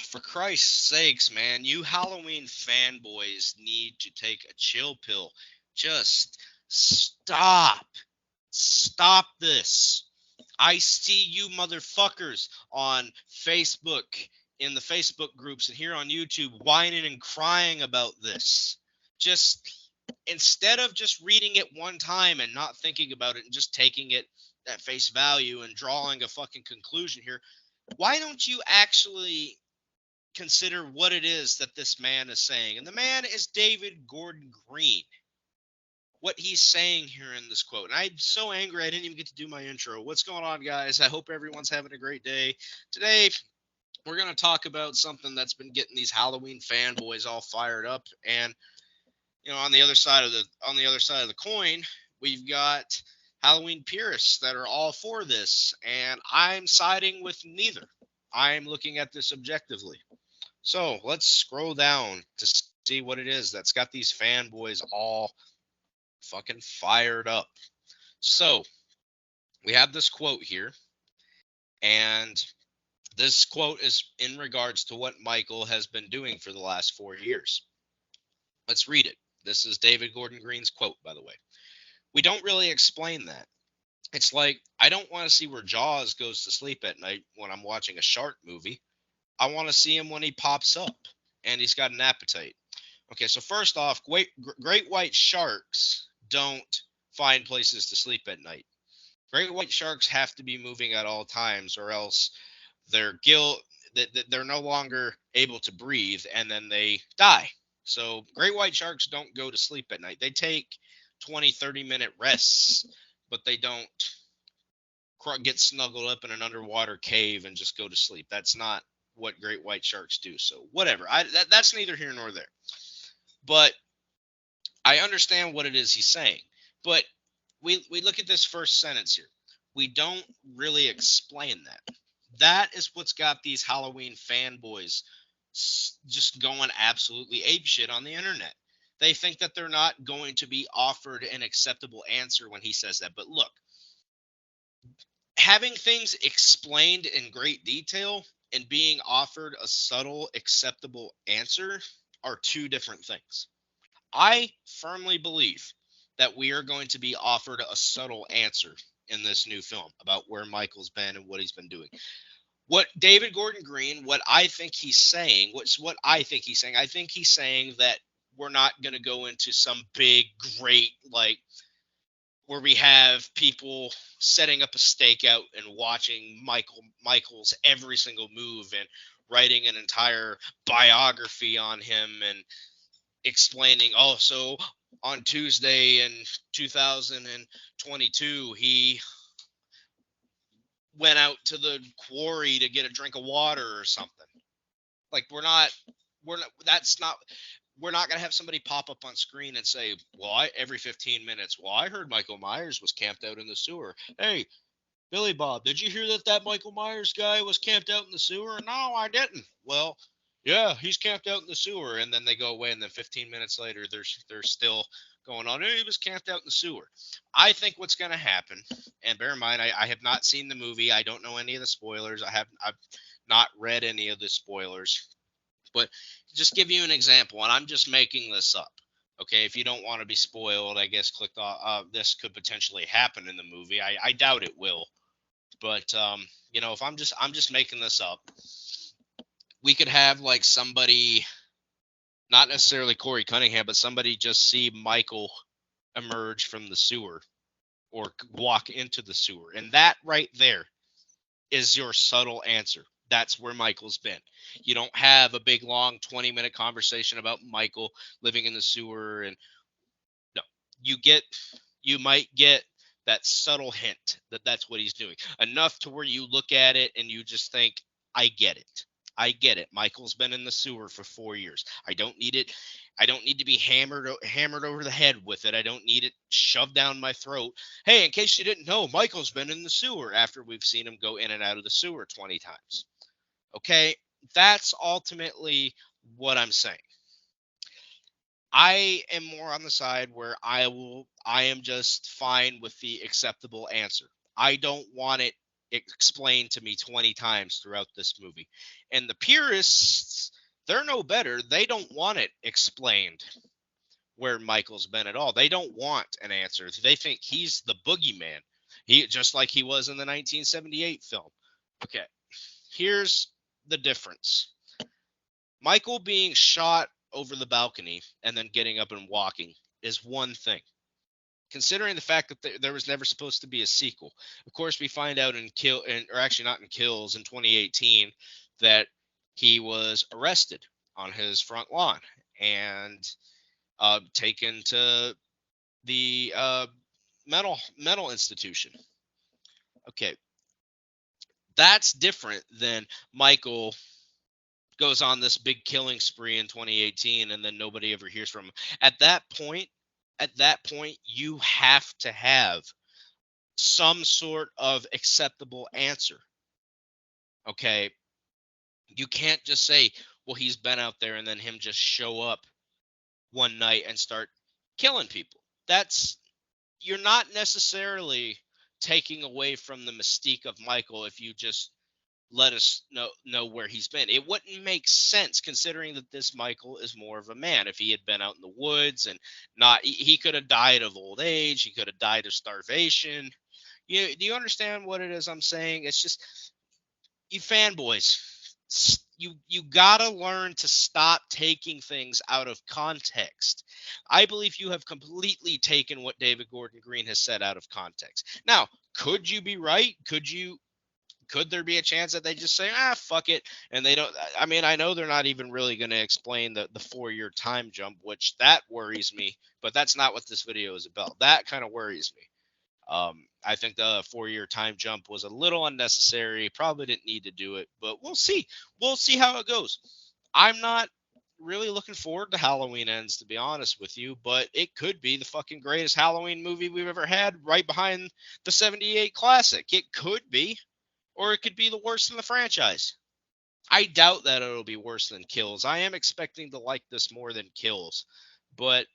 For Christ's sakes, man, you Halloween fanboys need to take a chill pill. Just stop. Stop this. I see you motherfuckers on Facebook, in the Facebook groups, and here on YouTube whining and crying about this. Just instead of just reading it one time and not thinking about it and just taking it at face value and drawing a fucking conclusion here, why don't you actually consider what it is that this man is saying? And the man is David Gordon Green. What he's saying here in this quote. And I'm so angry I didn't even get to do my intro. What's going on, guys? I hope everyone's having a great day. Today, we're going to talk about something that's been getting these Halloween fanboys all fired up. And on the other side of the coin, we've got Halloween purists that are all for this, and I'm siding with neither. I'm looking at this objectively. So let's scroll down to see what it is that's got these fanboys all fucking fired up. So we have this quote here, and this quote is in regards to what Michael has been doing for the last 4 years. Let's read it. This is David Gordon Green's quote, by the way. We don't really explain that. It's like, I don't want to see where Jaws goes to sleep at night when I'm watching a shark movie. I want to see him when he pops up and he's got an appetite. Okay, so first off, great white sharks don't find places to sleep at night. Great white sharks have to be moving at all times, or else they're no longer able to breathe, and then they die. So great white sharks don't go to sleep at night. They take 20-30 minute rests, but they don't get snuggled up in an underwater cave and just go to sleep. That's not what great white sharks do. So whatever. That's neither here nor there. But I understand what it is he's saying. But we look at this first sentence here. We don't really explain that. That is what's got these Halloween fanboys just going absolutely apeshit on the internet. They think that they're not going to be offered an acceptable answer when he says that. But look, having things explained in great detail and being offered a subtle, acceptable answer are two different things. I firmly believe that we are going to be offered a subtle answer in this new film about where Michael's been and what he's been doing. What David Gordon Green, what I think he's saying, I think he's saying that we're not going to go into some big, great, like, where we have people setting up a stakeout and watching Michael's every single move and writing an entire biography on him and explaining, so on Tuesday in 2022, he went out to the quarry to get a drink of water or something. Like, we're not going to have somebody pop up on screen and say, well, every 15 minutes, well, I heard Michael Myers was camped out in the sewer. Hey, Billy Bob, did you hear that Michael Myers guy was camped out in the sewer? No, I didn't. Well, yeah, he's camped out in the sewer. And then they go away, and then 15 minutes later, they're still going on. Hey, he was camped out in the sewer. I think what's going to happen, and bear in mind, I have not seen the movie. I don't know any of the spoilers. I've not read any of the spoilers. But just give you an example, and I'm just making this up. Okay, if you don't want to be spoiled, I guess click off. This could potentially happen in the movie. I doubt it will, but if I'm just making this up, we could have like somebody, not necessarily Corey Cunningham, but somebody just see Michael emerge from the sewer or walk into the sewer, and that right there is your subtle answer. That's where Michael's been. You don't have a big, long 20-minute conversation about Michael living in the sewer. And no, you might get that subtle hint that that's what he's doing. Enough to where you look at it and you just think, I get it. I get it. Michael's been in the sewer for 4 years. I don't need it. I don't need to be hammered over the head with it. I don't need it shoved down my throat. Hey, in case you didn't know, Michael's been in the sewer after we've seen him go in and out of the sewer 20 times. Okay, that's ultimately what I'm saying. I am more on the side where I am just fine with the acceptable answer. I don't want it explained to me 20 times throughout this movie. And the purists, they're no better. They don't want it explained where Michael's been at all. They don't want an answer. They think he's the boogeyman. He just like he was in the 1978 film. Okay, here's the difference. Michael being shot over the balcony and then getting up and walking is one thing. Considering the fact that there was never supposed to be a sequel. Of course, we find out or actually not in Kills, in 2018, that he was arrested on his front lawn and taken to the mental institution. Okay, that's different than Michael goes on this big killing spree in 2018 and then nobody ever hears from him. At that point, you have to have some sort of acceptable answer. Okay, you can't just say, well, he's been out there, and then him just show up one night and start killing people. You're not necessarily taking away from the mystique of Michael if you just let us know where he's been. It wouldn't make sense considering that this Michael is more of a man. If he had been out in the woods and he could have died of old age. He could have died of starvation. Do you understand what it is I'm saying? It's just, you fanboys, you gotta learn to stop taking things out of context. I believe you have completely taken what David Gordon Green has said out of context. Now, could you be right? Could there be a chance that they just say, fuck it, and they don't? I mean, I know they're not even really going to explain the 4-year time jump, which that worries me, but that's not what this video is about. That kind of worries me. I think the 4-year time jump was a little unnecessary. Probably didn't need to do it, but we'll see. We'll see how it goes. I'm not really looking forward to Halloween Ends, to be honest with you, but it could be the fucking greatest Halloween movie we've ever had, right behind the 78 classic. It could be, or it could be the worst in the franchise. I doubt that it'll be worse than Kills. I am expecting to like this more than Kills, but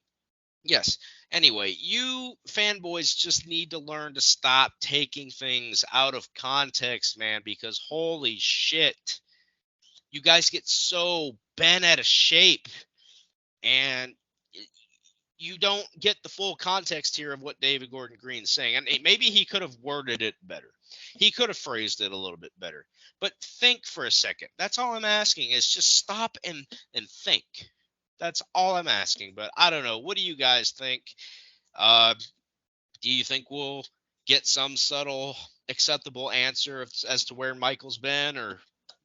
yes. Anyway, you fanboys just need to learn to stop taking things out of context, man, because holy shit, you guys get so bent out of shape and you don't get the full context here of what David Gordon Green's saying. And maybe he could have worded it better. He could have phrased it a little bit better. But think for a second. That's all I'm asking, is just stop and think. That's all I'm asking. But I don't know. What do you guys think? Do you think we'll get some subtle, acceptable answer as to where Michael's been, or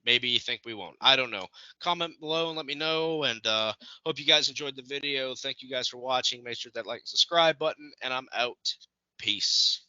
maybe you think we won't? I don't know. Comment below and let me know. And hope you guys enjoyed the video. Thank you guys for watching. Make sure that like and subscribe button. And I'm out. Peace.